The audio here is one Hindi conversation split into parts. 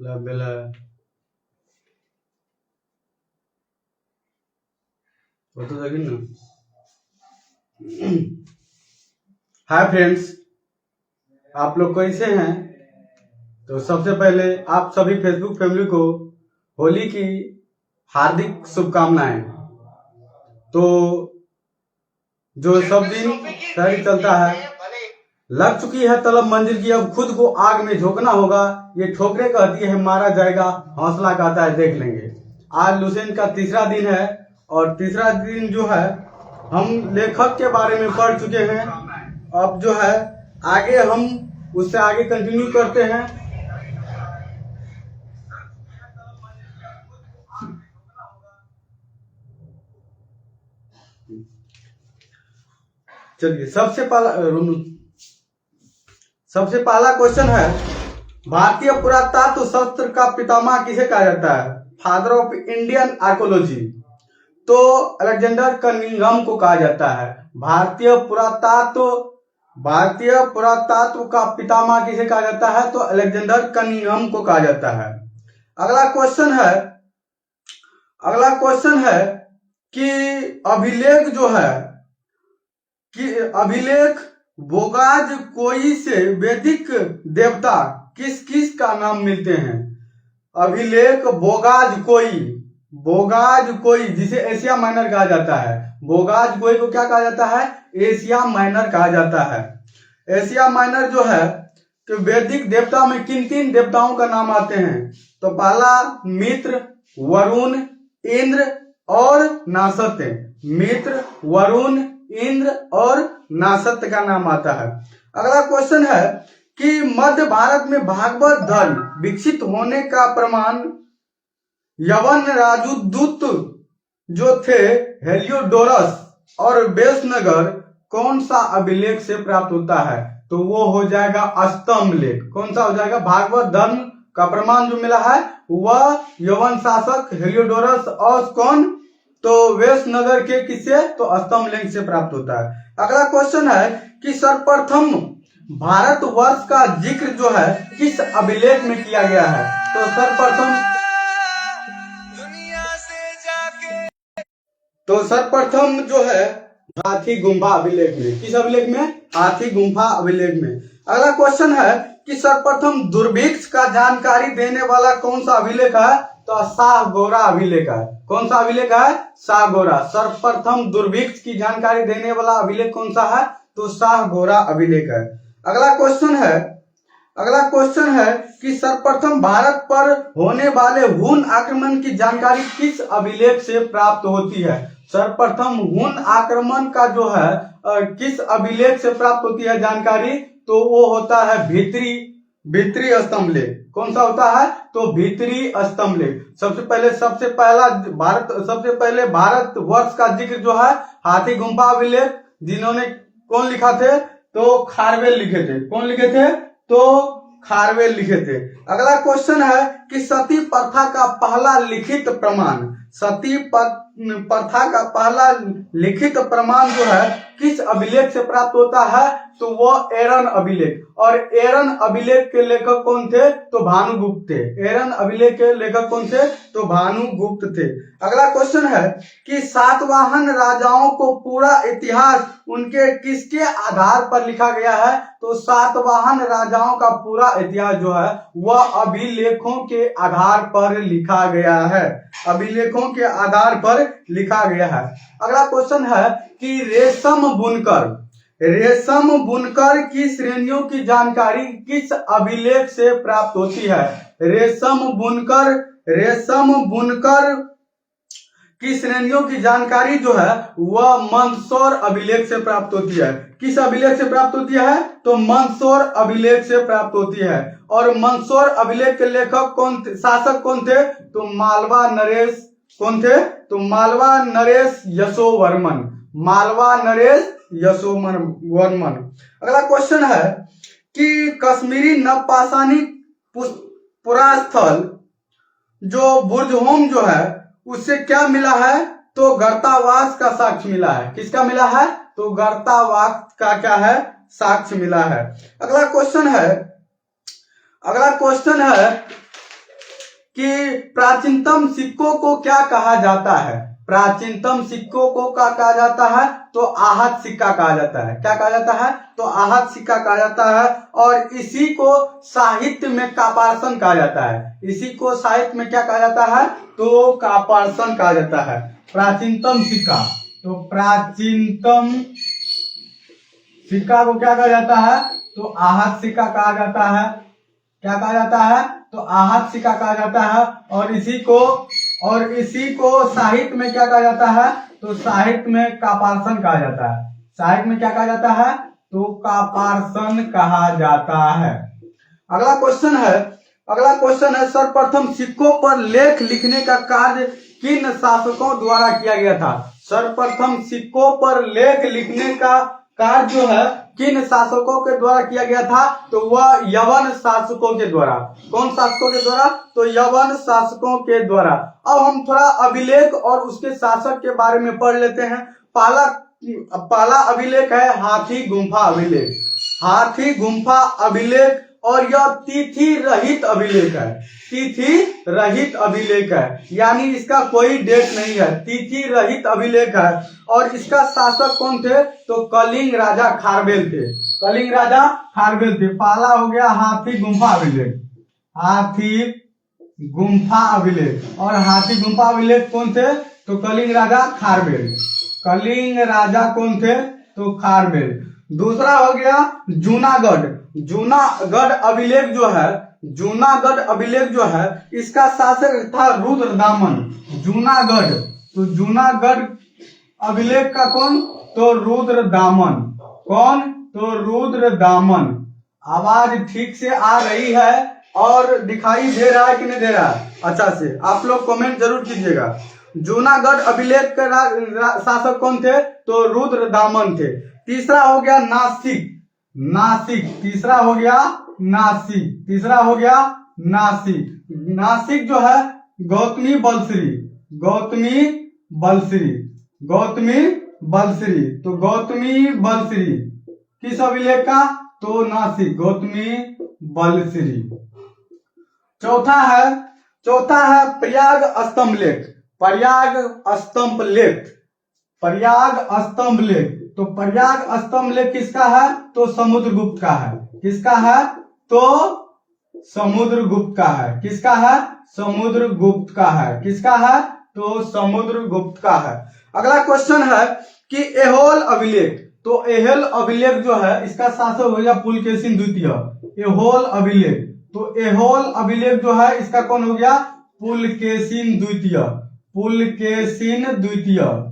बेला वो तो देखिए ना। हाय फ्रेंड्स, आप लोग कैसे हैं? तो सबसे पहले आप सभी फेसबुक फैमिली को होली की हार्दिक शुभकामनाएं। तो जो सब दिन शहर चलता है, लग चुकी है तलब मंजिल की, अब खुद को आग में झोंकना होगा। ये ठोकरे कहती है मारा जाएगा, हौसला कहता है देख लेंगे। आज लुसेंट का तीसरा दिन है और तीसरा दिन जो है हम लेखक के बारे में पढ़ चुके हैं। अब जो है आगे हम उससे आगे कंटिन्यू करते हैं। चलिए सबसे पहला क्वेश्चन है, भारतीय पुरातत्व शास्त्र का पितामह किसे कहा जाता है? Father of Indian archaeology. तो अलेक्जेंडर कनिंघम को कहा जाता है। भारतीय पुरातत्व का पितामह किसे कहा जाता है? तो अलेक्जेंडर कनिंघम को कहा जाता है। अगला क्वेश्चन है कि अभिलेख बोगाज कोई से वैदिक देवता किस किस का नाम मिलते हैं? अभिलेख बोगाज कोई जिसे एशिया माइनर कहा जाता है। बोगाज कोई को क्या कहा जाता है? एशिया माइनर कहा जाता है। एशिया माइनर जो है कि वैदिक देवता में किन तीन देवताओं का नाम आते हैं? तो पहला मित्र, वरुण, इंद्र और नासत्य। मित्र, वरुण, इंद्र और नासत्य का नाम आता है। अगला क्वेश्चन है कि मध्य भारत में भागवत धर्म विकसित होने का प्रमाण यवन राजदूत जो थे हेलियोडोरस और बेसनगर कौन सा अभिलेख से प्राप्त होता है? तो वो हो जाएगा स्तंभ लेख। कौन सा हो जाएगा? भागवत धर्म का प्रमाण जो मिला है वह यवन शासक हेलियोडोरस और कौन? तो वेशनगर के किससे? तो स्तंभ लेख से प्राप्त होता है। अगला क्वेश्चन है कि सर्वप्रथम भारतवर्ष का जिक्र जो है किस अभिलेख में किया गया है? तो सर्वप्रथम जो है हाथी गुम्फा अभिलेख में। किस अभिलेख में? हाथी गुम्फा अभिलेख में। अगला क्वेश्चन है कि सर्वप्रथम दुर्भिक्ष का जानकारी देने वाला कौन सा अभिलेख है? तो शाहगोरा अभिलेख है। कौन सा अभिलेख है? शाहगोरा। सर्वप्रथम दुर्भिक्ष की जानकारी देने वाला अभिलेख कौन सा है? तो शाहगोरा अभिलेख है। अगला क्वेश्चन है कि सर्वप्रथम भारत पर होने वाले हुन आक्रमण की जानकारी किस अभिलेख से प्राप्त होती है? सर्वप्रथम हुन आक्रमण का जो है किस अभिलेख से प्राप्त होती है जानकारी? तो वो होता है भीतरी स्तंभ लेख। कौन सा होता है? तो भीतरी स्तंभ लेख। सबसे पहले भारतवर्ष का जिक्र जो है हाथी गुम्फा अभिलेख, जिन्होंने कौन लिखा थे? तो खारवेल लिखे थे। कौन लिखे थे? तो खारवेल लिखे थे। अगला क्वेश्चन है कि सती प्रथा का पहला लिखित प्रमाण, सती प्रथा का पहला लिखित प्रमाण जो है किस अभिलेख से प्राप्त होता है? तो वो एरन अभिलेख। और एरन अभिलेख के लेखक कौन थे? तो भानुगुप्त थे। एरन अभिलेख के लेखक कौन थे? तो भानुगुप्त थे। अगला क्वेश्चन है कि सातवाहन राजाओं को पूरा इतिहास उनके किसके आधार पर लिखा गया है? तो सातवाहन राजाओं का पूरा इतिहास जो है वह अभिलेखों के आधार पर लिखा गया है। अभिलेखों के आधार पर लिखा गया है। अगला क्वेश्चन है कि रेशम बुनकर की श्रेणियों की जानकारी किस अभिलेख से प्राप्त होती है? रेशम बुनकर की श्रेणियों की जानकारी जो है वह मंदसौर अभिलेख से प्राप्त होती है। किस अभिलेख से प्राप्त होती है? तो मंदसौर अभिलेख से प्राप्त होती है। और मंदसौर अभिलेख के लेखक शासक कौन थे? तो मालवा नरेश। कौन थे? तो मालवा नरेश यशोवर्मन। अगला क्वेश्चन है कि कश्मीरी नवपाषाणी पुरास्थल जो बुर्जहोम जो है उससे क्या मिला है? तो गर्तावास का साक्ष्य मिला है। किसका मिला है? तो गर्तावास का क्या है? साक्ष्य मिला है। अगला क्वेश्चन है कि प्राचीनतम सिक्कों को क्या कहा जाता है? प्राचीनतम सिक्कों को क्या कहा जाता है? तो आहत सिक्का कहा जाता है। क्या कहा जाता है? तो आहत सिक्का कहा जाता है। और इसी को साहित्य में कापार्सन कहा जाता है। इसी को साहित्य में क्या कहा जाता है? तो कापार्सन कहा जाता है। प्राचीनतम सिक्का, तो प्राचीनतम सिक्का को क्या कहा जाता है? तो आहत सिक्का कहा जाता है। क्या कहा जाता है? तो आहत सिक्का कहा जाता है। और इसी को साहित्य में क्या कहा जाता है? तो साहित्य में कापार्सन कहा जाता है। साहित्य में क्या कहा जाता है? तो कापार्सन कहा जाता है। अगला क्वेश्चन है सर्वप्रथम सिक्कों पर लेख लिखने का कार्य किन शासकों द्वारा किया गया था? सर्वप्रथम सिक्कों पर लेख लिखने का कार्य जो है किन शासकों के द्वारा किया गया था? तो वह यवन शासकों के द्वारा। कौन शासकों के द्वारा? तो यवन शासकों के द्वारा। अब हम थोड़ा अभिलेख और उसके शासक के बारे में पढ़ लेते हैं। पहला अभिलेख है हाथी गुम्फा अभिलेख। हाथी गुम्फा अभिलेख, और यह तिथि रहित अभिलेख है। तिथि रहित अभिलेख है, यानी इसका कोई डेट नहीं है। तिथि रहित अभिलेख है। और इसका शासक कौन थे? तो कलिंग राजा खारवेल थे। कलिंग राजा खारवेल थे। पहला हो गया हाथी गुम्फा अभिलेख। हाथी गुम्फा अभिलेख। और हाथी गुम्फा अभिलेख कौन थे? तो कलिंग राजा खारवेल। कलिंग राजा कौन थे? तो खारवेल। दूसरा हो गया जूनागढ़। जूनागढ़ अभिलेख जो है इसका शासक था रुद्रदामन। जूनागढ़, तो जूनागढ़ अभिलेख का कौन? तो रुद्रदामन। कौन? तो रुद्रदामन। आवाज ठीक से आ रही है और दिखाई दे रहा है कि नहीं दे रहा है? अच्छा से आप लोग कमेंट जरूर कीजिएगा। जूनागढ़ अभिलेख का शासक कौन थे? तो रुद्रदामन थे। तीसरा हो गया नासिक। तीसरा हो गया नासिक जो है गौतमी बलश्री। तो गौतमी बलश्री किस अभिलेख का? तो नासिक, गौतमी बलश्री। चौथा है प्रयाग स्तंभ लेख। तो प्रयाग स्तंभ लेख किसका है? तो समुद्रगुप्त का है। किसका है? तो समुद्रगुप्त का है। किसका है? समुद्रगुप्त का है। किसका है? तो समुद्रगुप्त का है। अगला क्वेश्चन है कि एहोल अभिलेख। तो एहोल अभिलेख जो है इसका शासक हो गया पुलकेशिन द्वितीय। एहोल अभिलेख, तो एहोल अभिलेख जो है इसका कौन हो गया? पुलकेशिन द्वितीय।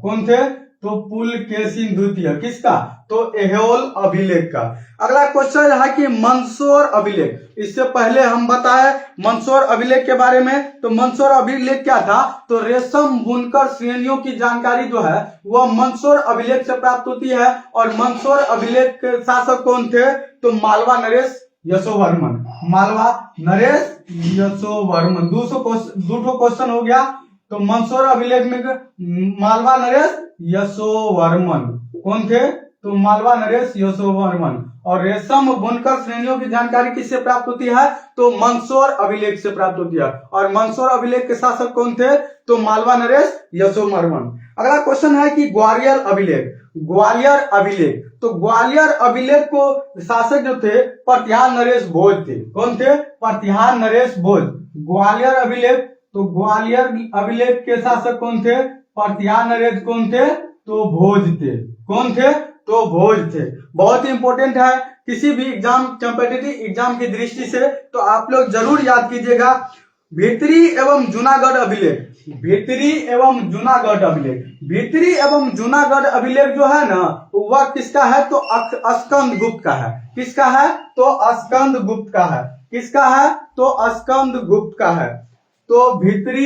कौन थे? तो पुलकेशिन द्वितीय। किसका? तो एहोल अभिलेख का। अगला क्वेश्चन है कि मंदसौर अभिलेख। इससे पहले हम बताए मंदसौर अभिलेख के बारे में। तो मंदसौर अभिलेख क्या था? तो रेशम बुनकर श्रेणियों की जानकारी जो है वह मंदसौर अभिलेख से प्राप्त होती है। और मंदसौर अभिलेख के शासक कौन थे? तो मालवा नरेश यशोवर्मन। मालवा नरेश यशोवर्मन। दूसरा क्वेश्चन हो गया। तो मंदसौर अभिलेख में मालवा नरेश यशोवर्मन कौन थे? तो मालवा नरेश यशोवर्मन। और रेशम बुनकर श्रेणियों की जानकारी किससे प्राप्त होती है? तो मंदसौर अभिलेख से प्राप्त होती है। और मंदसौर अभिलेख के शासक कौन थे? तो मालवा नरेश यशोवर्मन। अगला क्वेश्चन है कि ग्वालियर अभिलेख। तो ग्वालियर अभिलेख को शासक जो थे प्रतिहार नरेश भोज थे। कौन थे? प्रतिहार नरेश भोज। ग्वालियर अभिलेख, तो ग्वालियर अभिलेख के शासक कौन थे? प्रतिहार नरेश कौन थे? तो भोज थे। कौन थे? तो भोज थे। बहुत ही इंपॉर्टेंट है किसी भी एग्जाम, कॉम्पिटिटिव एग्जाम की दृष्टि से, तो आप लोग जरूर याद कीजिएगा। भित्री एवं जूनागढ़ अभिलेख। भित्री एवं जूनागढ़ अभिलेख जो है ना वह किसका है? तो स्कंद गुप्त का है। किसका है? तो स्कंद गुप्त का है। किसका है? तो स्कंद गुप्त का है। तो भित्री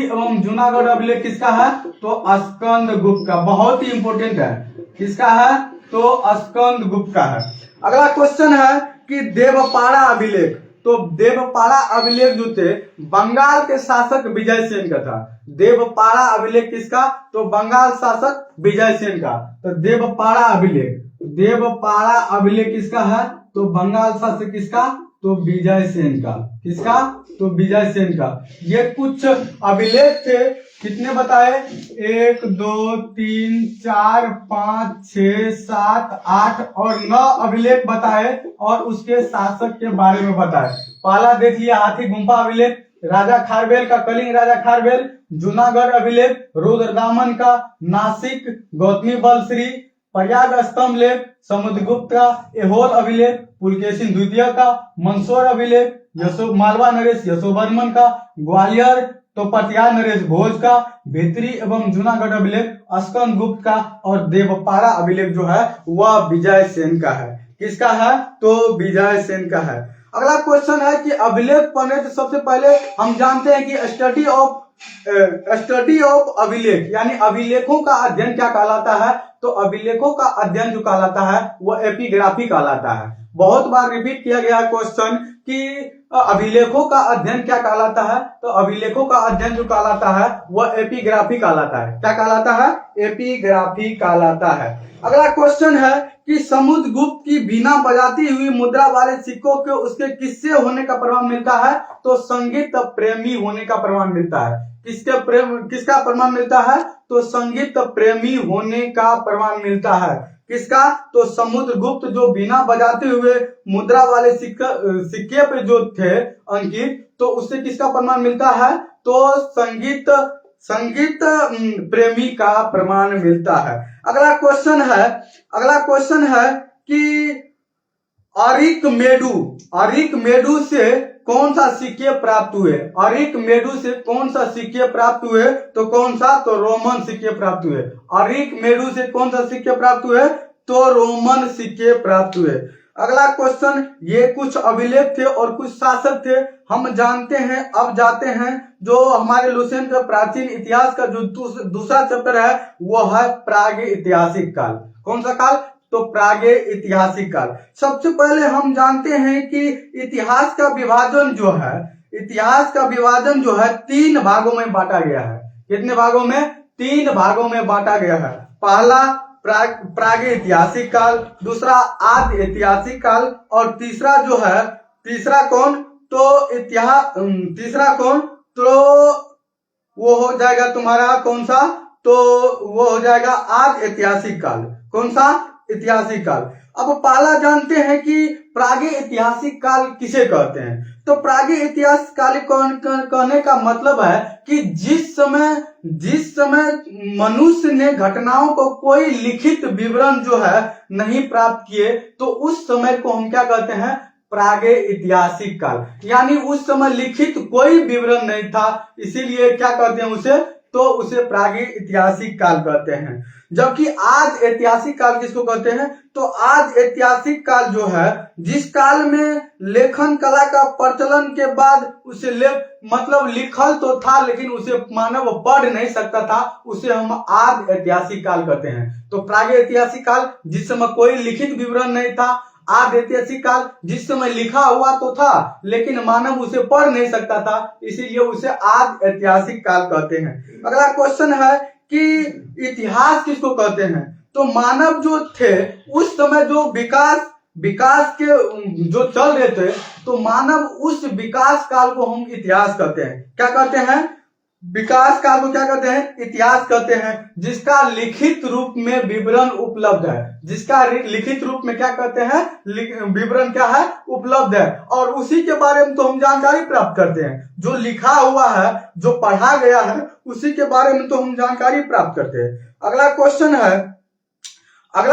एवं जूनागढ़ अभिलेख किसका है? तो स्कंद गुप्त का। बहुत ही इंपॉर्टेंट है। किसका है? तो स्कंद गुप्त का है। अगला क्वेश्चन है कि देवपाड़ा अभिलेख। तो देवपाड़ा अभिलेख जो थे बंगाल के शासक विजय सेन का था। देवपाड़ा अभिलेख किसका? तो बंगाल शासक विजय सेन का। तो देवपाड़ा अभिलेख, देवपाड़ा अभिलेख किसका है? तो बंगाल शासक किसका? तो विजय सेन का। किसका? तो विजय सेन का। ये कुछ अभिलेख थे, कितने बताए? 1 2 3 4 5 6 7 8 और 9 अभिलेख बताए और उसके शासक के बारे में बताए। पहला देख लिया हाथी गुम्फा अभिलेख, राजा खारवेल का, कलिंग राजा खारवेल। जूनागढ़ अभिलेख रुद्रदामन का, नासिक गौतमी बलश्री, प्रयाग स्तंभ लेख समुद्रगुप्त का, एहोल अभिलेख पुलकेशिन द्वितीय का, मंदसौर अभिलेख मालवा नरेश यशोवर्मन का, ग्वालियर तो पटियाला नरेश भोज का, भित्री एवं जूनागढ़ अभिलेख स्कंद गुप्त का और देवपाड़ा अभिलेख जो है वह विजय सेन का है। किसका है? तो विजय सेन का है। अगला क्वेश्चन है कि अभिलेख पढ़ने से सबसे पहले हम जानते हैं कि स्टडी ऑफ अभिलेख यानी अभिलेखों का अध्ययन क्या कहलाता है? तो अभिलेखों का अध्ययन जो कहलाता है वह एपिग्राफी कहलाता है। बहुत बार रिपीट किया गया क्वेश्चन कि अभिलेखों का अध्ययन क्या कहलाता है? तो अभिलेखों का अध्ययन जो कहलाता है वह एपिग्राफी कहलाता है। क्या कहलाता है? एपिग्राफी कहलाता है। अगला क्वेश्चन है कि समुद्रगुप्त की बीना बजाती हुई मुद्रा वाले सिक्कों के उसके किससे होने का प्रमाण मिलता है? तो संगीत प्रेमी होने का प्रमाण मिलता है। किसका प्रमाण मिलता है? तो संगीत प्रेमी होने का प्रमाण मिलता है। किसका? तो समुद्रगुप्त जो बीना बजाते हुए मुद्रा वाले सिक्के पे जो थे अंकित, तो उससे किसका प्रमाण मिलता है? तो संगीत प्रेमी का प्रमाण मिलता है। अगला क्वेश्चन है कि अरिकमेडु से कौन सा सिक्के प्राप्त हुए? अरिकमेडु से कौन सा सिक्के प्राप्त हुए? तो कौन सा? तो रोमन सिक्के प्राप्त हुए। अरिकमेडु से कौन सा सिक्के प्राप्त हुए? तो रोमन सिक्के प्राप्त हुए। अगला क्वेश्चन, ये कुछ अभिलेख थे और कुछ शासक थे। हम जानते हैं, अब जाते हैं जो हमारे लुसेंट का प्राचीन इतिहास का जो दूसरा चैप्टर है वो है प्रागैतिहासिक काल। कौन सा काल? तो प्रागैतिहासिक काल। सबसे पहले हम जानते हैं कि इतिहास का विभाजन जो है 3 भागों में बांटा गया है। कितने भागों में? 3 भागों में बांटा गया है। पहला प्रागैतिहासिक काल, दूसरा आद्य ऐतिहासिक काल और तीसरा कौन? तो वो हो जाएगा तुम्हारा कौन सा? तो वो हो जाएगा आद्य ऐतिहासिक काल। कौन सा? ऐतिहासिक काल। अब पहला जानते हैं कि प्रागैतिहासिक काल किसे कहते हैं? तो प्रागैतिहासिक काल कहने का मतलब है कि जिस समय मनुष्य ने घटनाओं को कोई लिखित विवरण जो है नहीं प्राप्त किए, तो उस समय को हम क्या कहते हैं? प्रागैतिहासिक काल। यानी उस समय लिखित कोई विवरण नहीं था, इसीलिए क्या कहते हैं उसे? तो उसे प्रागैतिहासिक काल कहते हैं। जबकि आज ऐतिहासिक काल किसको कहते हैं? तो आज ऐतिहासिक काल जो है जिस काल में लेखन कला का प्रचलन के बाद उसे लिखल तो था लेकिन उसे मानव पढ़ नहीं सकता था, उसे हम आज ऐतिहासिक काल कहते हैं। तो प्रागैतिहासिक काल जिस समय कोई लिखित विवरण नहीं था, आज ऐतिहासिक काल जिस समय लिखा हुआ तो था लेकिन मानव उसे पढ़ नहीं सकता था, इसीलिए उसे आज ऐतिहासिक काल कहते हैं। अगला क्वेश्चन है कि इतिहास किसको कहते हैं? तो मानव जो थे उस समय जो विकास के जो चल रहे थे, तो मानव उस विकास काल को हम इतिहास कहते हैं। क्या कहते हैं? विकास काल को क्या कहते हैं? इतिहास कहते हैं। जिसका लिखित रूप में विवरण उपलब्ध है, जिसका लिखित रूप में क्या कहते हैं? विवरण क्या है? उपलब्ध है, और उसी के बारे में तो हम जानकारी प्राप्त करते हैं। जो लिखा हुआ है, जो पढ़ा गया है, उसी के बारे में तो हम जानकारी प्राप्त करते हैं। अगला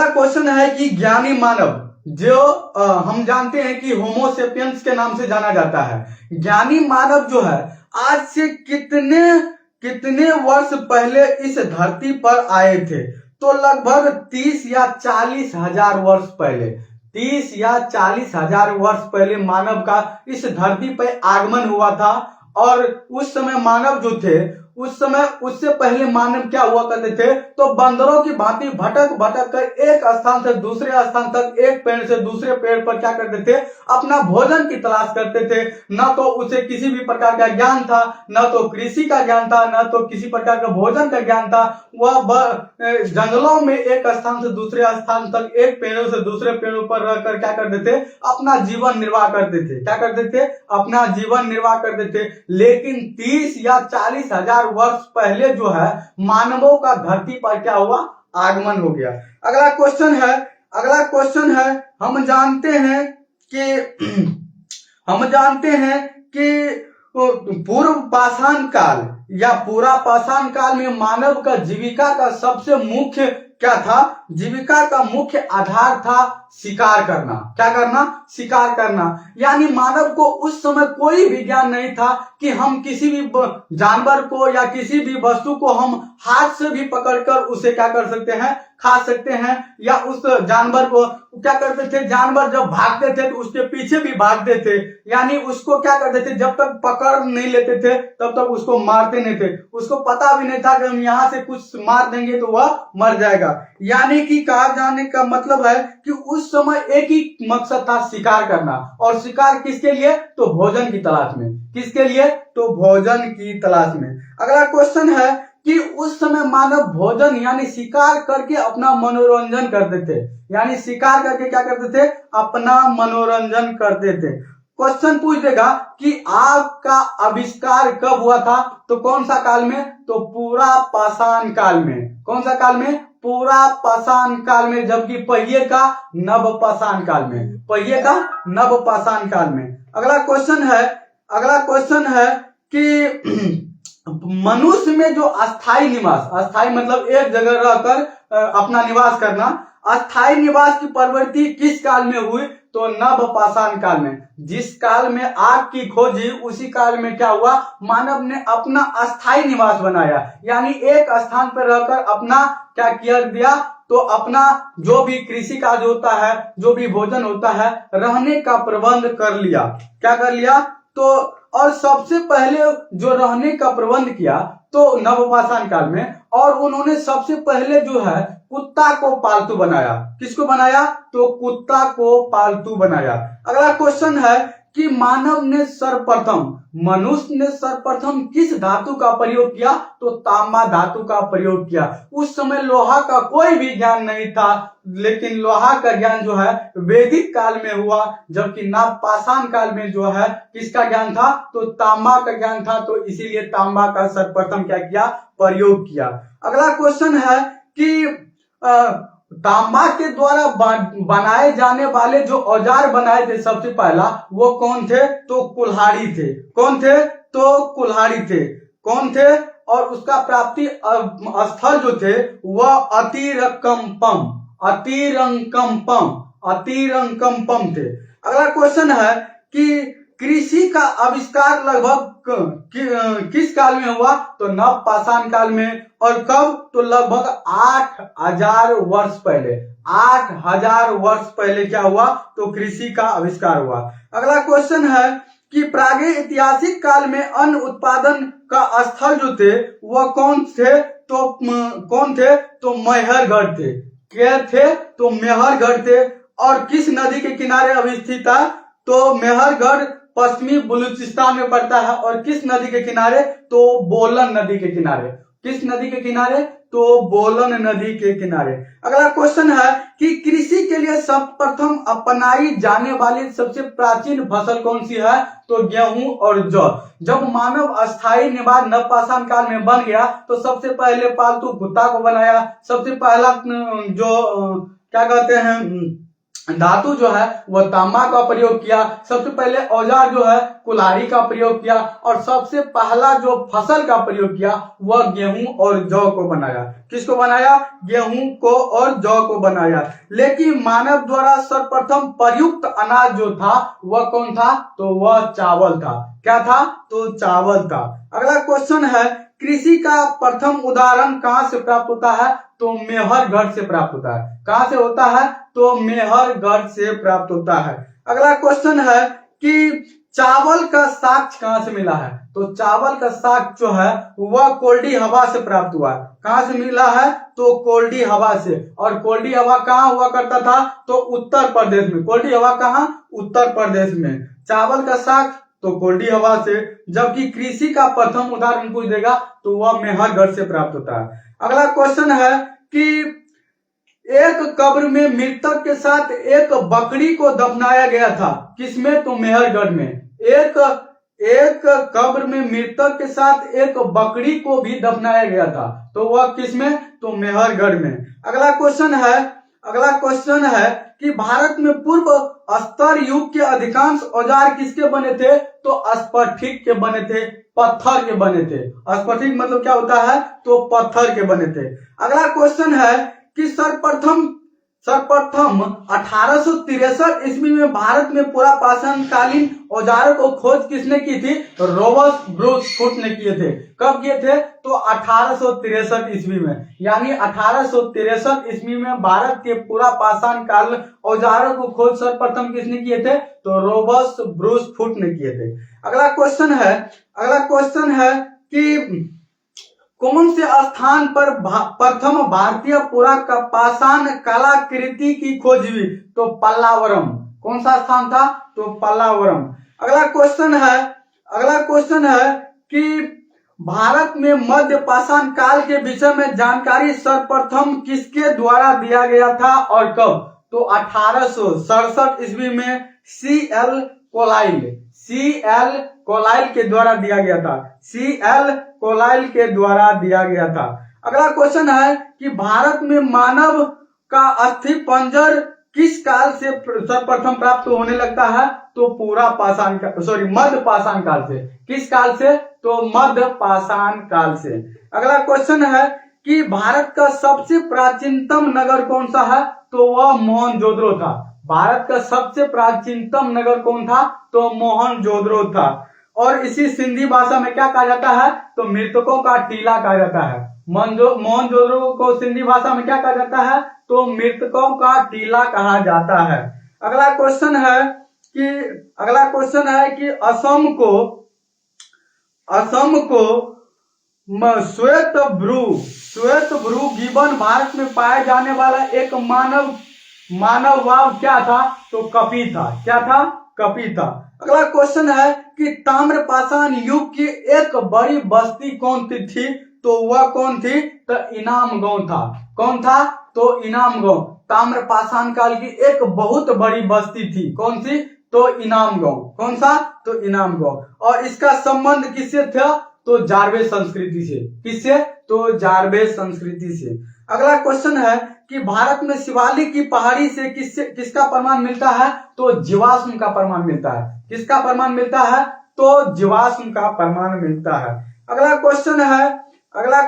क्वेश्चन है कि ज्ञानी मानव जो हम जानते हैं कि होमो सेपियंस के नाम से जाना जाता है, ज्ञानी मानव जो है आज से कितने वर्ष पहले इस धरती पर आए थे? तो लगभग 30 या 40 हजार वर्ष पहले, 30 या 40 हजार वर्ष पहले मानव का इस धरती पर आगमन हुआ था। और उस समय मानव जो थे उस समय उससे पहले मानव क्या हुआ करते थे, तो बंदरों की भांति भटक भटक कर एक स्थान से दूसरे स्थान तक, एक पेड़ से दूसरे पेड़ पर क्या करते थे, अपना भोजन की तलाश करते थे। न तो उसे किसी भी प्रकार का ज्ञान था, न तो कृषि का ज्ञान था, न तो किसी प्रकार का भोजन का ज्ञान था। वह जंगलों में एक स्थान से दूसरे स्थान तक, एक पेड़ों से दूसरे पेड़ों पर रहकर क्या करते थे, अपना जीवन निर्वाह करते थे। क्या करते थे, अपना जीवन निर्वाह करते थे। लेकिन 30 या 40 हजार वर्ष पहले जो है मानवों का धरती पर क्या हुआ, आगमन हो गया। अगला क्वेश्चन है, हम जानते हैं कि पूर्व पाषाण काल या पूरा पाषाण काल में मानव का जीविका का सबसे मुख्य क्या था, जीविका का मुख्य आधार था शिकार करना। क्या करना, शिकार करना। यानी मानव को उस समय कोई भी ज्ञान नहीं था कि हम किसी भी जानवर को या किसी भी वस्तु को हम हाथ से भी पकड़कर उसे क्या कर सकते हैं, खा सकते हैं। या उस जानवर को क्या करते थे, जानवर जब भागते थे तो उसके पीछे भी भागते थे। यानी उसको क्या करते थे, जब तक पकड़ नहीं लेते थे तब तक उसको मारते नहीं थे। उसको पता भी नहीं था कि हम यहाँ से कुछ मार देंगे तो वह मर जाएगा। यानी कि कहा जाने का मतलब है कि उस समय एक ही मकसद था, शिकार करना। और शिकार किसके लिए, तो भोजन की तलाश में। किसके लिए, तो भोजन की तलाश में। अगला क्वेश्चन है कि उस समय मानव भोजन यानी शिकार करके अपना मनोरंजन करते थे। यानी शिकार करके क्या करते थे, अपना मनोरंजन करते थे। क्वेश्चन पूछ देगा कि आग का आविष्कार कब हुआ था, तो कौन सा काल में, तो पूरा पाषाण काल में। कौन सा काल में, पूरा पाषाण काल में। जबकि पहिए का नव पाषाण काल में, पहिए का नव पाषाण काल में। अगला क्वेश्चन है कि मनुष्य में जो अस्थाई निवास, अस्थाई मतलब एक जगह रहकर अपना निवास करना, अस्थाई निवास की प्रवृत्ति किस काल में हुई, तो नव पाषाण काल में। जिस काल में आग की खोजी उसी काल में क्या हुआ, मानव ने अपना अस्थाई निवास बनाया। यानी एक स्थान पर रहकर अपना क्या किया दिया, तो अपना जो भी कृषि काज होता है, जो भी भोजन होता है, रहने का प्रबंध कर लिया। क्या कर लिया, तो और सबसे पहले जो रहने का प्रबंध किया तो नवपाषाण काल में, और उन्होंने सबसे पहले जो है कुत्ता को पालतू बनाया। किसको बनाया, तो कुत्ता को पालतू बनाया। अगला क्वेश्चन है कि मनुष्य ने सर्वप्रथम किस धातु का प्रयोग किया, तो तांबा धातु का प्रयोग किया। उस समय लोहा का कोई भी ज्ञान नहीं था, लेकिन लोहा का ज्ञान जो है वैदिक काल में हुआ। जबकि नवपाषाण काल में जो है किसका ज्ञान था, तो तांबा का ज्ञान था। तो इसीलिए तांबा का सर्वप्रथम क्या किया, प्रयोग किया। अगला क्वेश्चन है कि तांबा के द्वारा बनाए जाने वाले जो औजार बनाए थे सबसे पहला, वो कौन थे, तो कुल्हाड़ी थे। कौन थे, तो कुल्हाड़ी थे। कौन थे, और उसका प्राप्ति स्थल जो थे वह अतिरंकम्पम थे। अगला क्वेश्चन है कि कृषि का आविष्कार लगभग किस काल में हुआ, तो नवपाषाण काल में। और कब, तो लगभग 8000 वर्ष पहले। 8000 वर्ष पहले क्या हुआ, तो कृषि का आविष्कार हुआ। अगला क्वेश्चन है कि प्रागैतिहासिक काल में अन्न उत्पादन का स्थल जो थे वह कौन थे, तो मैहरगढ़ थे। क्या थे, तो मैहरगढ़ थे। और किस नदी के किनारे अवस्थित था, तो मैहरगढ़ पश्चिमी बलूचिस्तान में पड़ता है। और किस नदी के किनारे, तो बोलन नदी के किनारे। किस नदी के किनारे, तो बोलन नदी के किनारे। अगला क्वेश्चन है कि कृषि के लिए सर्वप्रथम अपनाई जाने वाली सबसे प्राचीन फसल कौन सी है, तो गेहूं और जौ। जब मानव अस्थायी निवास नवपाषाण काल में बन गया तो सबसे पहले पालतू कुत्ता को बनाया। सबसे पहला जो क्या कहते हैं धातु जो है वह तांबा का प्रयोग किया। सबसे पहले औजार जो है कुल्हाड़ी का प्रयोग किया। और सबसे पहला जो फसल का प्रयोग किया वह गेहूं और जौ को बनाया। किसको बनाया, गेहूं को और जौ को बनाया। लेकिन मानव द्वारा सर्वप्रथम प्रयुक्त अनाज जो था वह कौन था, तो वह चावल था। क्या था, तो चावल था। अगला क्वेश्चन है कृषि का प्रथम उदाहरण कहां से प्राप्त होता है, तो मेहरगढ़ से प्राप्त होता है। कहां से होता है, तो मेहरगढ़ से प्राप्त होता है। अगला क्वेश्चन है कि चावल का साक्ष्य कहां से मिला है, तो चावल का साग जो है वह कोल्डी हवा से प्राप्त हुआ है। कहां से मिला है? तो कोल्डी हवा से। और कोल्डी हवा कहाँ हुआ करता था? तो उत्तर प्रदेश में। कोल्डी हवा कहाँ? उत्तर प्रदेश में। चावल का साग तो कोल्डी हवा से। जबकि कृषि का प्रथम उदाहरण पूछ देगा तो वह मेहरगढ़ से प्राप्त होता है। अगला क्वेश्चन है कि एक कब्र में मृतक के साथ एक बकरी को दफनाया गया था, किसमें? तो मेहरगढ़ में। एक कब्र में मृतक के साथ एक बकरी को भी दफनाया गया था, तो वह किसमें? तो मेहरगढ़ में। अगला क्वेश्चन है कि भारत में पूर्व स्तर युग के अधिकांश औजार किसके बने थे? तो स्फटिक के बने थे, पत्थर के बने थे। स्फटिक मतलब क्या होता है? तो पत्थर के बने थे। अगला क्वेश्चन है कि सर्वप्रथम 1863 ईस्वी में भारत में पुरापाषाणकालीन औजारों को खोज किसने की थी? रॉबर्ट ब्रूस फुट ने किए थे। कब किए थे? तो 1863 ईस्वी में। यानी 1863 ईस्वी में भारत के पुरापाषाण काल औजारों को खोज सर्वप्रथम किसने किए थे? तो रॉबर्ट ब्रूस फुट ने किए थे। अगला क्वेश्चन है कि कौन से स्थान पर प्रथम भारतीय पुरापाषाण कलाकृति की खोज हुई? तो पल्लावरम। कौन सा स्थान था? तो पल्लावरम। अगला क्वेश्चन है कि भारत में मध्य पाषाण काल के विषय में जानकारी सर्वप्रथम किसके द्वारा दिया गया था और कब? तो 1867 ईस्वी में C.L. कोलाइल के द्वारा दिया गया था। C.L. कोलाइल के द्वारा दिया गया था। अगला क्वेश्चन है कि भारत में मानव का अस्थि पंजर किस काल से सर्वप्रथम प्राप्त होने लगता है? तो मध्य पाषाण काल से। किस काल से? तो मध्य पाषाण काल से। अगला क्वेश्चन है कि भारत का सबसे प्राचीनतम नगर कौन सा है? तो वह मोहनजोदड़ो था। भारत का सबसे प्राचीनतम नगर कौन था? तो मोहनजोदड़ो था। और इसी सिंधी भाषा में क्या कहा जाता है? तो मृतकों का टीला कहा जाता है। मोहनजोदड़ो को सिंधी भाषा में क्या कहा जाता है? तो मृतकों का टीला कहा जाता है। अगला क्वेश्चन है कि असम को श्वेत भ्रू गिबन भारत में पाया जाने वाला एक मानव वाव क्या था? तो कपी था। क्या था? कपी था। अगला क्वेश्चन है कि ताम्रपाषाण युग की एक बड़ी बस्ती कौन सी थी? तो वह कौन थी? तो इनाम गांव था। कौन था? तो इनाम गांव। ताम्रपाषाण काल की एक बहुत बड़ी बस्ती थी। कौन सी? तो इनाम गांव। कौन सा? तो इनाम गांव। और इसका संबंध किससे था? तो जारवे संस्कृति से। किससे? तो जारवे संस्कृति से। अगला क्वेश्चन है कि भारत में शिवालिक की पहाड़ी से किसका प्रमाण मिलता है? तो जीवाश्म का प्रमाण मिलता है। किसका प्रमाण मिलता है? तो जीवाश्म का प्रमाण मिलता है। अगला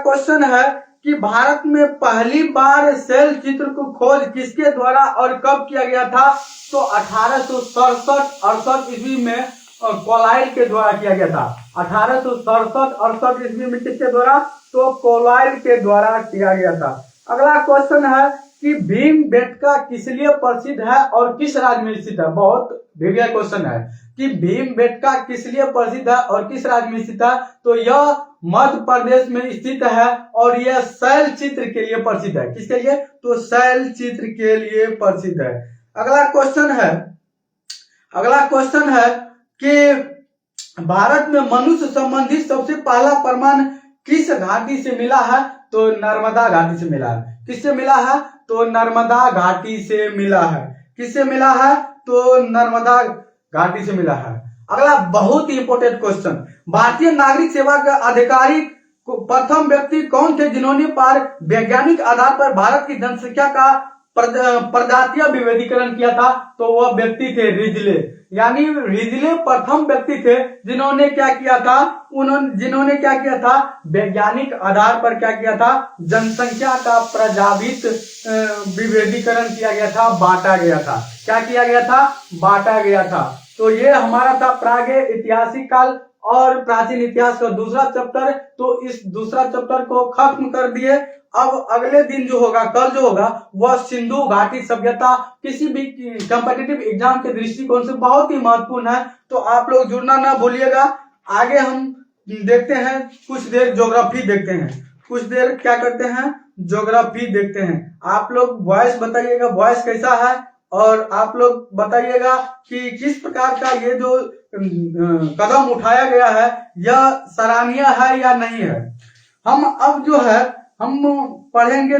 क्वेश्चन है कि भारत में पहली बार शैल चित्र को खोज किसके द्वारा और कब किया गया था? तो 1867-68 ईस्वी में कोलाइल के द्वारा किया गया था। 1867-68 ईस्वी में किसके द्वारा? तो कोलाइल के द्वारा किया गया था। अगला क्वेश्चन है कि भीमबेटका किस लिए प्रसिद्ध है और किस राज्य में स्थित है? बहुत बढ़िया क्वेश्चन है कि भीमबेटका किस लिए प्रसिद्ध है और किस राज्य में स्थित है? तो यह मध्य प्रदेश में स्थित है और यह शैल चित्र के लिए प्रसिद्ध है। किसके लिए? तो शैल चित्र के लिए प्रसिद्ध है। अगला क्वेश्चन है कि भारत में मनुष्य संबंधी सबसे पहला प्रमाण किस घाटी से मिला है? तो नर्मदा घाटी से मिला है। किससे मिला है? तो नर्मदा घाटी से मिला है। किससे मिला है? तो नर्मदा घाटी से मिला है। अगला बहुत ही इंपोर्टेंट क्वेश्चन, भारतीय नागरिक सेवा के अधिकारी प्रथम व्यक्ति कौन थे जिन्होंने वैज्ञानिक आधार पर भारत की जनसंख्या का प्रजातीय विभेदीकरण किया था? तो वह व्यक्ति थे रिजले। यानी रिजले प्रथम व्यक्ति थे जिन्होंने क्या किया था? वैज्ञानिक आधार पर क्या किया था? जनसंख्या का प्रजातिय विभेदीकरण किया गया था, बांटा गया था। क्या किया गया था? बांटा गया था। तो ये हमारा था प्रागैतिहासिक काल और प्राचीन इतिहास का दूसरा चैप्टर। तो इस दूसरा चैप्टर को खत्म कर दिए। अब अगले दिन जो होगा, कल जो होगा, वह सिंधु घाटी सभ्यता किसी भी कॉम्पिटिटिव एग्जाम के दृष्टिकोण से बहुत ही महत्वपूर्ण है। तो आप लोग जुड़ना ना भूलिएगा। आगे हम देखते हैं, कुछ देर ज्योग्राफी देखते हैं, कुछ देर क्या करते हैं, ज्योग्राफी देखते हैं। आप लोग वॉइस बताइएगा, वॉइस कैसा है, और आप लोग बताइएगा कि किस प्रकार का ये जो कदम उठाया गया है यह सराहनीय है या नहीं है। हम अब जो है हम पढ़ेंगे,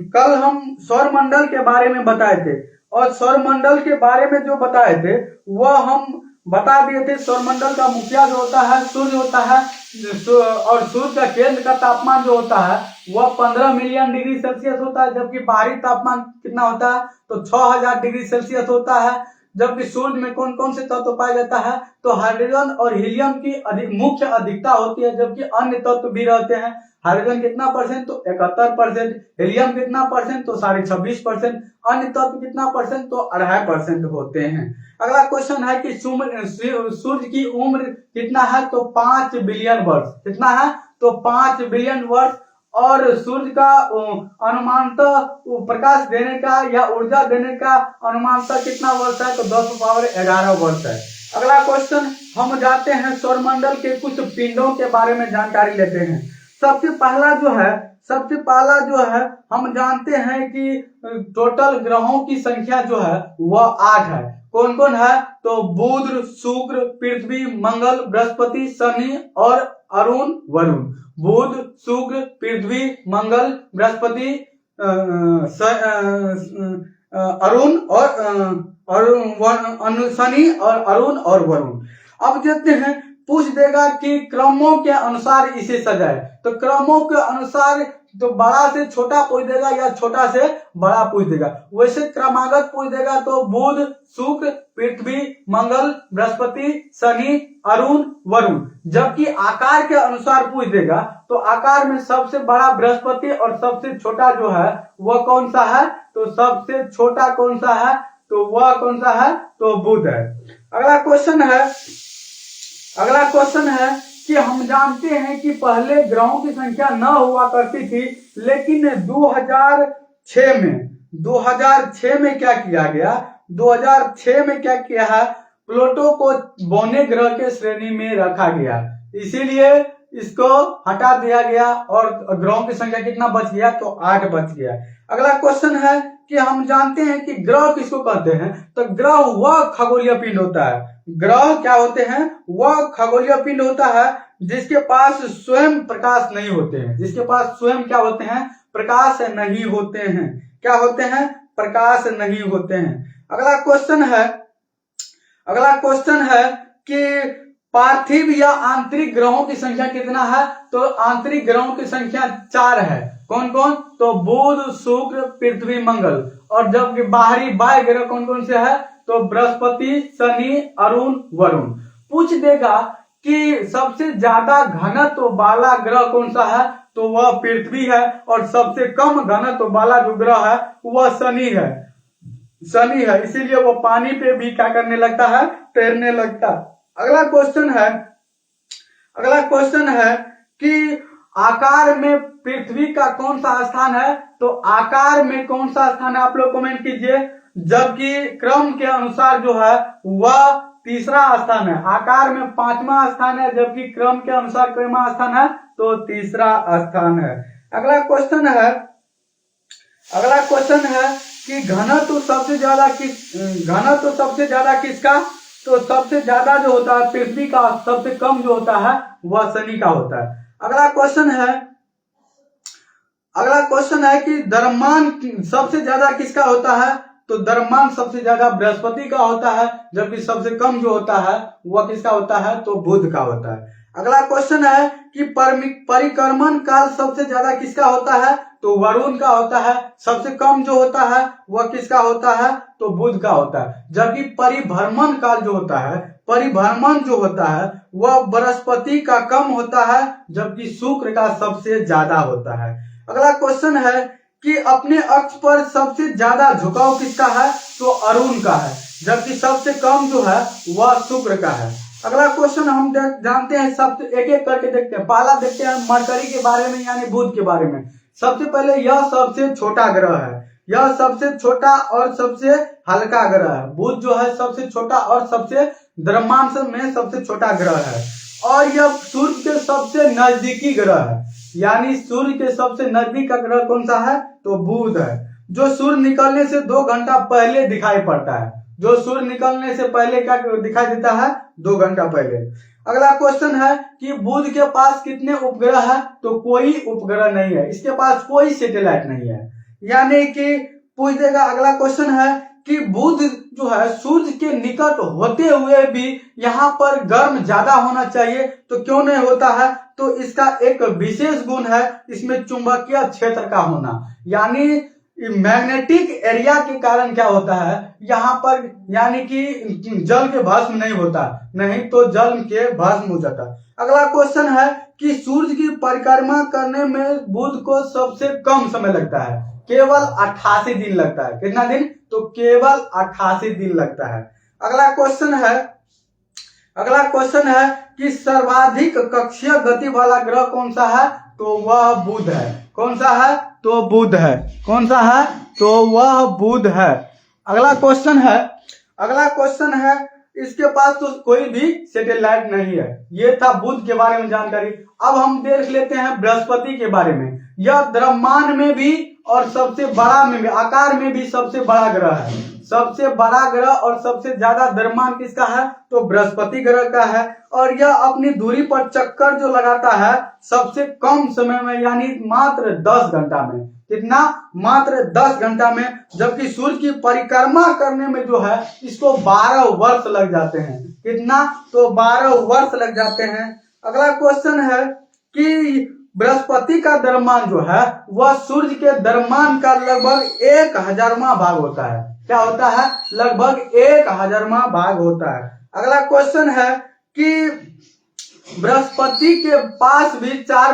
कल हम सौरमंडल के बारे में बताए थे, और सौरमंडल के बारे में जो बताए थे वह हम बता दिए थे। सौरमंडल का मुखिया जो होता है सूर्य होता है, और सूर्य का केंद्र का तापमान जो होता है वह 15 मिलियन डिग्री सेल्सियस होता है, जबकि बाहरी तापमान कितना होता है, तो 6000 डिग्री सेल्सियस होता है। जबकि सूर्य में कौन कौन से तत्व पाया जाता है, तो हाइड्रोजन और हीलियम की मुख्य अधिकता होती है, जबकि अन्य तत्व भी रहते हैं। हाइड्रोजन कितना परसेंट, तो 71%, हीलियम कितना परसेंट, तो 26.5%, अन्य तत्व कितना परसेंट, तो 2.5% होते हैं। अगला क्वेश्चन है कि सूर्य की उम्र कितना है, तो 5 बिलियन वर्ष। कितना है, तो 5 बिलियन वर्ष। और सूर्य का अनुमानतः प्रकाश देने का या ऊर्जा देने का अनुमानतः कितना वर्ष है, तो 10⁻11 वर्ष है। अगला क्वेश्चन, हम जाते हैं सौरमंडल के कुछ पिंडों के बारे में जानकारी लेते हैं। सबसे पहला जो है हम जानते हैं कि टोटल ग्रहों की संख्या जो है वह 8 है। कौन कौन है, तो बुध, शुक्र, पृथ्वी, मंगल, बृहस्पति, शनि और अरुण, वरुण। बुध, शुक्र, पृथ्वी, मंगल, बृहस्पति, अरुण और शनि और अरुण और वरुण। अब देखते हैं, पूछ देगा कि क्रमों के अनुसार इसे सजाए, तो क्रमों के अनुसार तो बड़ा से छोटा पूछ देगा या छोटा से बड़ा पूछ देगा। वैसे क्रमागत पूछ देगा तो बुध, शुक्र, पृथ्वी, मंगल, बृहस्पति, शनि, अरुण, वरुण। जबकि आकार के अनुसार पूछ देगा तो आकार में सबसे बड़ा बृहस्पति और सबसे छोटा जो है वह कौन सा है, तो सबसे छोटा कौन सा है, तो वह कौन सा है, तो बुध है। अगला क्वेश्चन है कि हम जानते हैं कि पहले ग्रहों की संख्या न हुआ करती थी, लेकिन 2006 में क्या किया गया, 2006 में क्या किया है, प्लूटो को बौने ग्रह के श्रेणी में रखा गया, इसीलिए इसको हटा दिया गया और ग्रहों की संख्या कितना बच गया, तो 8 बच गया। अगला क्वेश्चन है कि हम जानते हैं कि ग्रह किसको कहते हैं, तो ग्रह वह खगोलीय पिंड होता है। ग्रह क्या होते हैं, वह खगोलीय पिंड होता है जिसके पास स्वयं प्रकाश नहीं होते हैं, जिसके पास स्वयं क्या होते हैं, प्रकाश नहीं होते हैं। क्या होते हैं, प्रकाश नहीं होते हैं। अगला क्वेश्चन है कि पार्थिव या आंतरिक ग्रहों की संख्या कितना है, तो आंतरिक ग्रहों की संख्या 4 है। कौन कौन, तो बुध, शुक्र, पृथ्वी, मंगल। और जबकि बाह्य ग्रह कौन कौन से है, तो बृहस्पति, शनि, अरुण, वरुण। पूछ देगा कि सबसे ज्यादा घनत्व वाला ग्रह कौन सा है, तो वह पृथ्वी है, और सबसे कम घनत्व वाला जो ग्रह है वह शनि है, इसीलिए वो पानी पे भी क्या करने लगता है, तैरने लगता है। अगला क्वेश्चन है कि आकार में पृथ्वी का कौन सा स्थान है, तो आकार में कौन सा स्थान है, आप लोग कमेंट कीजिए। जबकि क्रम के अनुसार जो है वह तीसरा स्थान है, आकार में 5वां स्थान है, जबकि क्रम के अनुसार कितना स्थान है, तो तीसरा स्थान है। अगला क्वेश्चन है कि घनत्व सबसे ज्यादा किसका, तो सबसे ज्यादा जो होता है पृथ्वी का, सबसे कम जो होता है वह शनि का होता है। अगला क्वेश्चन है कि द्रव्यमान सबसे ज्यादा किसका होता है, तो द्रव्यमान सबसे ज्यादा बृहस्पति का होता है, जबकि सबसे कम जो होता है वह किसका होता है, तो बुध का होता है। अगला क्वेश्चन है कि परिक्रमण काल सबसे ज्यादा किसका होता है, तो वरुण का होता है। सबसे कम जो होता है वह किसका होता है, तो बुध का होता है। जबकि परिभ्रमण काल जो होता है वह बृहस्पति का कम होता है, जबकि शुक्र का सबसे ज्यादा होता है। अगला क्वेश्चन है कि अपने अक्ष पर सबसे ज्यादा झुकाव किसका है, तो अरुण का है, जबकि सबसे कम जो है वह शुक्र का है। अगला क्वेश्चन हम जानते हैं, सबसे एक एक करके देखते हैं। पहला देखते हैं मरकरी के बारे में, यानी बुध के बारे में। सबसे पहले यह सबसे छोटा ग्रह है, यह सबसे छोटा और सबसे हल्का ग्रह है। बुध जो है सबसे छोटा और सबसे द्रव्यमान में सबसे छोटा ग्रह है। और यह सूर्य के सबसे नजदीकी ग्रह है। यानी सूर्य के सबसे नजदीक का ग्रह कौन सा है? तो बुध है, जो सूर्य निकलने से 2 घंटा पहले दिखाई पड़ता है। जो सूर्य निकलने से पहले क्या दिखाई देता है? 2 घंटा पहले। अगला क्वेश्चन है कि बुध के पास कितने उपग्रह है? तो कोई उपग्रह नहीं है, इसके पास कोई सैटेलाइट नहीं है। यानी कि पूछ देगा। अगला क्वेश्चन है कि बुध जो है सूर्य के निकट होते हुए भी यहाँ पर गर्म ज्यादा होना चाहिए, तो क्यों नहीं होता है? तो इसका एक विशेष गुण है, इसमें चुंबकीय क्षेत्र का होना। यानी मैग्नेटिक एरिया के कारण क्या होता है यहाँ पर, यानी कि जल के भस्म नहीं होता, नहीं तो जल के भस्म हो जाता। अगला क्वेश्चन है कि सूर्य की परिक्रमा करने में बुध को सबसे कम समय लगता है, केवल 88 दिन लगता है। कितना दिन? तो केवल 88 दिन लगता है। अगला क्वेश्चन है कि सर्वाधिक कक्षीय गति वाला ग्रह कौन सा है? तो वह बुध है। कौन सा है? तो बुध है। कौन सा है? तो वह बुध है। अगला क्वेश्चन है इसके पास तो कोई भी सैटेलाइट नहीं है। ये था बुध के बारे में जानकारी। अब हम देख लेते हैं बृहस्पति के बारे में। यह द्रव्यमान में भी और सबसे बड़ा में भी, आकार में भी सबसे बड़ा ग्रह है। सबसे बड़ा ग्रह और सबसे ज्यादा द्रव्यमान किसका है? तो बृहस्पति ग्रह का है। और यह अपनी दूरी पर चक्कर जो लगाता है सबसे कम समय में, यानी मात्र 10 घंटा में। कितना? मात्र 10 घंटा में। जबकि सूर्य की परिक्रमा करने में जो है इसको 12 वर्ष लग जाते हैं। कितना? तो 12 वर्ष लग जाते हैं। अगला क्वेश्चन है कि बृहस्पति का द्रव्यमान जो है वह सूर्य के द्रव्यमान का लगभग 1,000वां भाग होता है। क्या होता है? लगभग 1,000वां भाग होता है। अगला क्वेश्चन है कि बृहस्पति के पास भी 4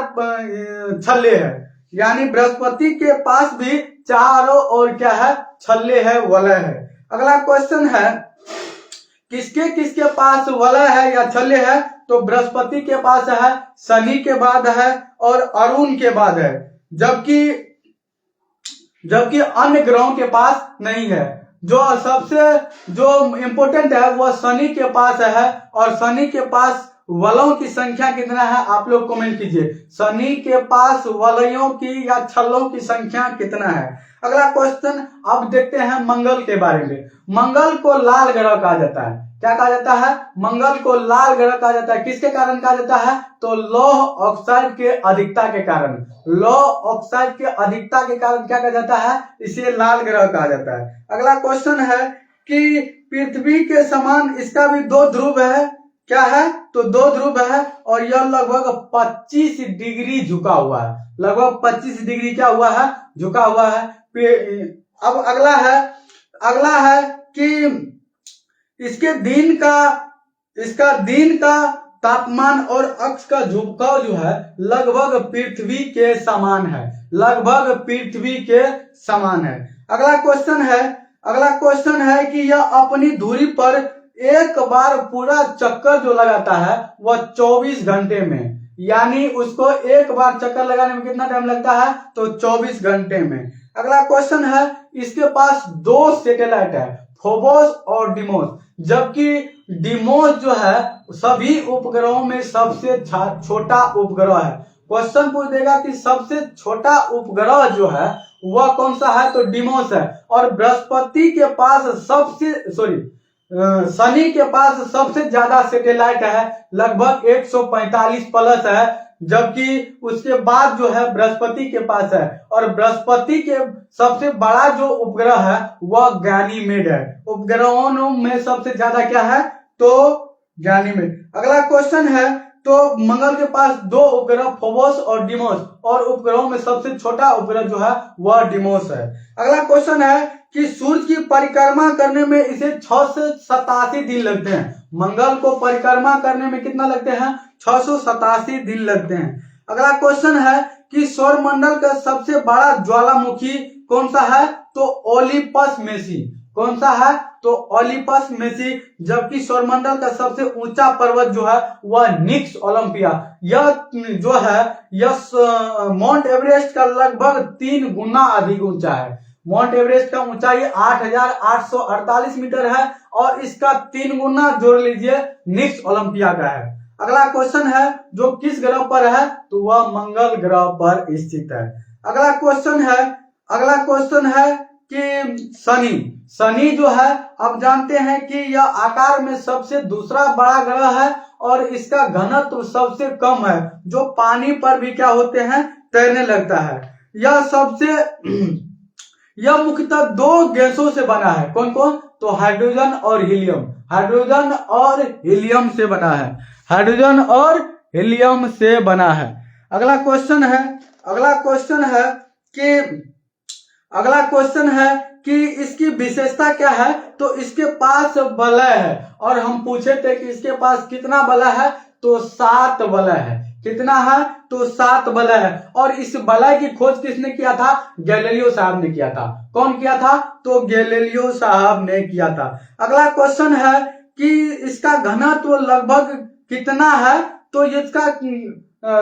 छल्ले हैं। यानी बृहस्पति के पास भी चारों ओर क्या है? छल्ले है, वलय है। अगला क्वेश्चन है किसके किसके पास वलय है या छल्ले है? तो बृहस्पति के पास है, शनि के बाद है और अरुण के बाद है। जबकि अन्य ग्रहों के पास नहीं है। जो इम्पोर्टेंट है वह शनि के पास है। और शनि के पास वलयों की संख्या कितना है? आप लोग कमेंट कीजिए, शनि के पास वलयों की या छल्लों की संख्या कितना है। अगला क्वेश्चन अब देखते हैं मंगल के बारे में। मंगल को लाल ग्रह कहा जाता है। क्या कहा जाता है? मंगल को लाल ग्रह कहा जाता है। किसके कारण कहा जाता है? तो लौह ऑक्साइड के अधिकता के कारण। लौह ऑक्साइड के अधिकता के कारण क्या कहा जाता है? इसे लाल ग्रह कहा जाता है। अगला क्वेश्चन है कि पृथ्वी के समान इसका भी 2 ध्रुव है। क्या है? तो 2 ध्रुव है और यह लगभग 25 डिग्री झुका हुआ है। लगभग 25 डिग्री क्या हुआ है? झुका हुआ है। अब अगला है कि इसका दिन का तापमान और अक्ष का झुकाव जो है लगभग पृथ्वी के समान है। लगभग पृथ्वी के समान है। अगला क्वेश्चन है कि यह अपनी धुरी पर एक बार पूरा चक्कर जो लगाता है वह 24 घंटे में। यानी उसको एक बार चक्कर लगाने में कितना टाइम लगता है? तो 24 घंटे में। अगला क्वेश्चन है इसके पास 2 सैटेलाइट है, फोबोस और डिमोस। जबकि डिमोस जो है सभी उपग्रहों में सबसे छोटा उपग्रह है। क्वेश्चन पूछ देगा कि सबसे छोटा उपग्रह जो है वह कौन सा है? तो डिमोस है। और बृहस्पति के पास शनि के पास सबसे ज्यादा सैटेलाइट है, लगभग 145 प्लस है। जबकि उसके बाद जो है बृहस्पति के पास है। और बृहस्पति के सबसे बड़ा जो उपग्रह है वह गैनीमेड है। उपग्रहों में सबसे ज्यादा क्या है? तो गैनीमेड। अगला क्वेश्चन है तो मंगल के पास 2 उपग्रह फोबोस और डिमोस, और उपग्रहों में सबसे छोटा उपग्रह जो है वह डिमोस है। अगला क्वेश्चन है कि सूर्य की परिक्रमा करने में इसे 6 से 87 दिन लगते हैं। मंगल को परिक्रमा करने में कितना लगते हैं? 687 दिन लगते हैं। अगला क्वेश्चन है कि सौरमंडल का सबसे बड़ा ज्वालामुखी कौन सा है? तो ओलिपस मेसी। कौन सा है? तो ओलिपस मेसी। जबकि सौरमंडल का सबसे ऊंचा पर्वत जो है वह निक्स ओलंपिया। यह जो है माउंट एवरेस्ट का लगभग 3 गुना अधिक ऊंचा है। माउंट एवरेस्ट का ऊंचाई 8,848 मीटर है और इसका 3 गुना जोड़ लीजिए निक्स ओलंपिया का है। अगला क्वेश्चन है जो किस ग्रह पर है, तो वह मंगल ग्रह पर स्थित है। अगला क्वेश्चन है कि शनि जो है, अब जानते हैं कि यह आकार में सबसे दूसरा बड़ा ग्रह है और इसका घनत्व सबसे कम है, जो पानी पर भी क्या होते हैं, तैरने लगता है। यह मुख्यतः दो गैसों से बना है। कौन कौन? तो हाइड्रोजन और हीलियम। हाइड्रोजन और हीलियम से बना है। हाइड्रोजन और हीलियम से बना है। अगला क्वेश्चन है कि इसकी विशेषता क्या है, तो इसके पास वलय है और हम पूछे थे कि इसके पास कितना वलय है, तो 7 वलय है। कितना है? तो 7 वलय है। और इस वलय की खोज किसने किया था? गैलीलियो साहब ने किया था। कौन किया था? तो गैलीलियो साहब ने किया था। अगला क्वेश्चन है कि इसका घनत्व लगभग कितना है, तो इसका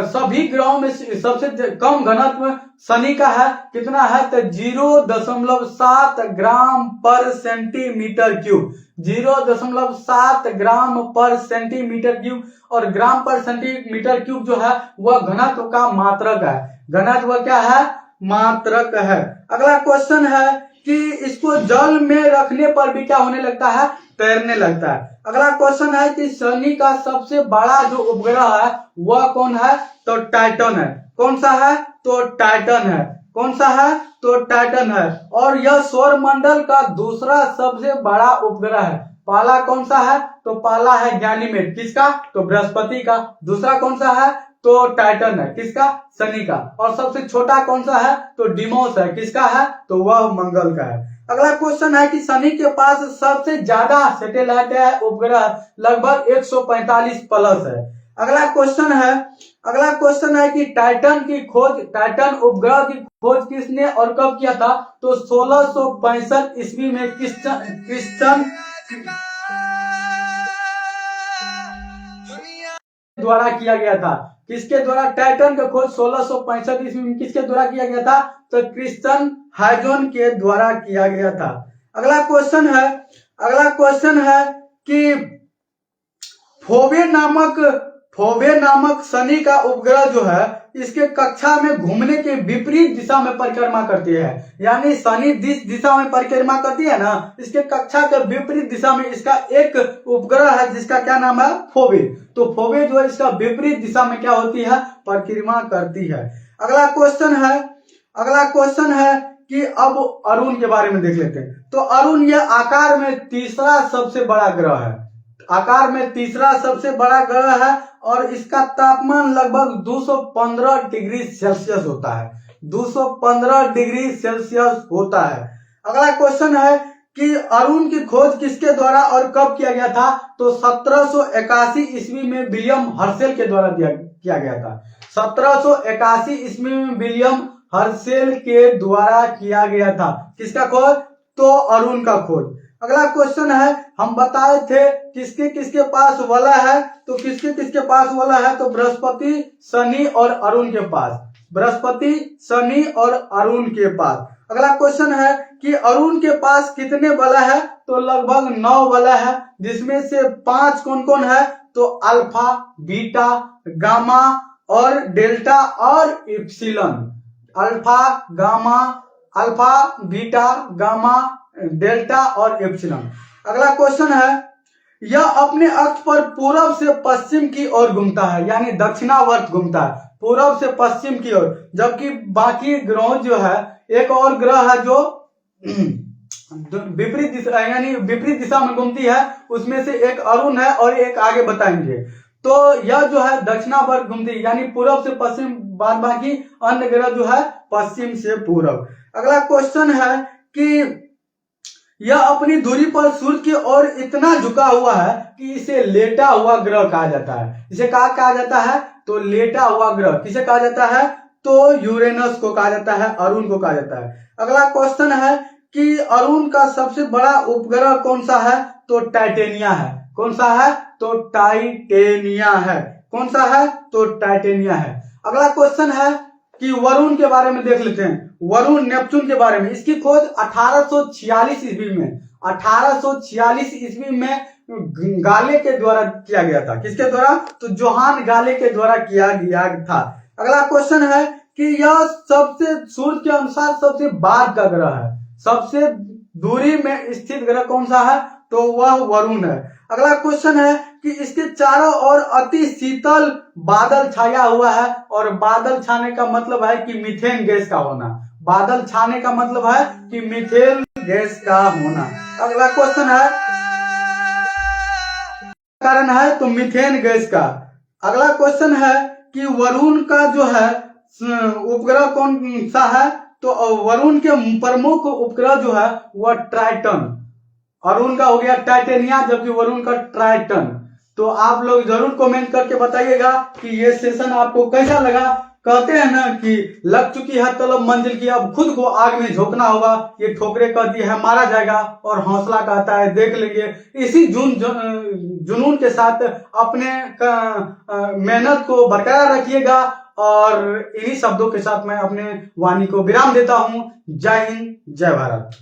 सभी ग्रहों में सबसे कम घनत्व शनि का है। कितना है? तो 0.7 ग्राम पर सेंटीमीटर क्यूब। 0.7 ग्राम पर सेंटीमीटर क्यूब। और ग्राम पर सेंटीमीटर क्यूब जो है वह घनत्व का मात्रक है। घनत्व क्या है? मात्रक है। अगला क्वेश्चन है कि इसको जल में रखने पर भी क्या होने लगता है? तैरने लगता है। अगला क्वेश्चन है कि शनि का सबसे बड़ा जो उपग्रह है वह कौन है? तो टाइटन है। कौन सा है? तो टाइटन है। कौन सा है? तो टाइटन है। और यह सौर मंडल का दूसरा सबसे बड़ा उपग्रह है। पहला कौन सा है? तो पहला है गैनीमेड। किसका? तो बृहस्पति का। दूसरा कौन सा है? तो टाइटन है। किसका? शनि का। और सबसे छोटा कौन सा है? तो डिमोस है। किसका है? तो वह मंगल का है। अगला क्वेश्चन है कि शनि के पास सबसे ज्यादा सैटेलाइट है, उपग्रह लगभग 145 प्लस है। अगला क्वेश्चन है कि टाइटन उपग्रह की खोज किसने और कब किया था? तो 1665 ईस्वी में क्रिश्चियन द्वारा किया गया था। किसके द्वारा? टाइटन का खोज 1665 ईस्वी में किसके द्वारा किया गया था? तो क्रिश्चियन हाइजोन के द्वारा किया गया था। अगला क्वेश्चन है कि फोबे नामक शनि का उपग्रह जो है इसके कक्षा में घूमने के विपरीत दिशा में परिक्रमा करती है। यानी शनि जिस दिशा में परिक्रमा करती है ना, इसके कक्षा के विपरीत दिशा में इसका एक उपग्रह है जिसका क्या नाम है? फोबे। तो फोबे जो है इसका विपरीत दिशा में क्या होती है? परिक्रमा करती है। अगला क्वेश्चन है कि अब अरुण के बारे में देख लेते हैं। तो अरुण यह आकार में तीसरा सबसे बड़ा ग्रह है। आकार में तीसरा सबसे बड़ा ग्रह है और इसका तापमान लगभग 215 डिग्री सेल्सियस होता है। 215 डिग्री सेल्सियस होता है। अगला क्वेश्चन है कि अरुण की खोज किसके द्वारा और कब किया गया था? तो 1781 ईस्वी में विलियम हर्शेल के द्वारा किया गया था। 1781 ईस्वी में विलियम हर्शेल के द्वारा किया गया था। किसका खोज? तो अरुण का खोज। अगला क्वेश्चन है, हम बताए थे किसके किसके पास वलय है, तो किसके पास वलय है? तो बृहस्पति, शनि और अरुण के पास। बृहस्पति, शनि और अरुण के पास। अगला क्वेश्चन है कि अरुण के पास कितने वलय है? तो लगभग 9 वलय है, जिसमें से 5 कौन कौन है? तो अल्फा, बीटा, गामा और डेल्टा और epsilon. Alpha, beta, gamma, delta और एप्सिलॉन। अगला क्वेश्चन है, यह अपने अक्ष पर पूर्व से पश्चिम की ओर घूमता है, यानी दक्षिणावर्त घूमता है, पूर्व से पश्चिम की ओर। जबकि बाकी ग्रह जो है, एक और ग्रह है जो विपरीत दिशा यानी विपरीत दिशा में घूमती है, उसमें से एक अरुण है और एक आगे बताएंगे। तो यह जो है दक्षिणावर्त घूमती है, यानी पूर्व से पश्चिम, बाद बाकी अन्य ग्रह जो है पश्चिम से पूर्व। अगला क्वेश्चन है कि यह अपनी दूरी पर सूर्य की ओर इतना झुका हुआ है कि इसे लेटा हुआ ग्रह कहा जाता है। इसे कहा जाता है? तो लेटा हुआ ग्रह। किसे कहा जाता है? तो यूरेनस को कहा जाता है, अरुण को कहा जाता है। अगला क्वेश्चन है कि अरुण का सबसे बड़ा उपग्रह कौन सा है? तो टाइटेनिया है। कौन सा है? तो टाइटेनिया है। कौन सा है? तो टाइटेनिया है। अगला क्वेश्चन है कि वरुण के बारे में देख लेते हैं। वरुण, नेपच्यून के बारे में। इसकी खोज 1846 ईस्वी में गाले के द्वारा किया गया था। किसके द्वारा? तो जोहान गाले के द्वारा किया गया था। अगला क्वेश्चन है कि यह सबसे सूर्य के अनुसार सबसे बाद का ग्रह है। सबसे दूरी में स्थित ग्रह कौन सा है? तो वह वरुण है। अगला क्वेश्चन है कि इसके चारों ओर अति शीतल बादल छाया हुआ है, और बादल छाने का मतलब है कि मीथेन गैस का होना। बादल छाने का मतलब है कि मीथेन गैस का होना। अगला क्वेश्चन है कारण है तो मीथेन गैस का। अगला क्वेश्चन है कि वरुण का जो है उपग्रह कौन सा है? तो वरुण के प्रमुख उपग्रह जो है वह ट्राइटन। अरुण का हो गया टाइटेनिया, जबकि वरुण का ट्राइटन। तो आप लोग जरूर कमेंट करके बताइएगा कि ये सेशन आपको कैसा लगा। कहते हैं ना कि लग चुकी है तलब मंजिल की, अब खुद को आग में झोंकना होगा। ये ठोकरे कहती है मारा जाएगा, और हौसला कहता है देख लेंगे। इसी जुनून के साथ अपने मेहनत को बरकरार रखिएगा, और इन्हीं शब्दों के साथ मैं अपने वाणी को विराम देता हूं। जय हिंद, जय भारत।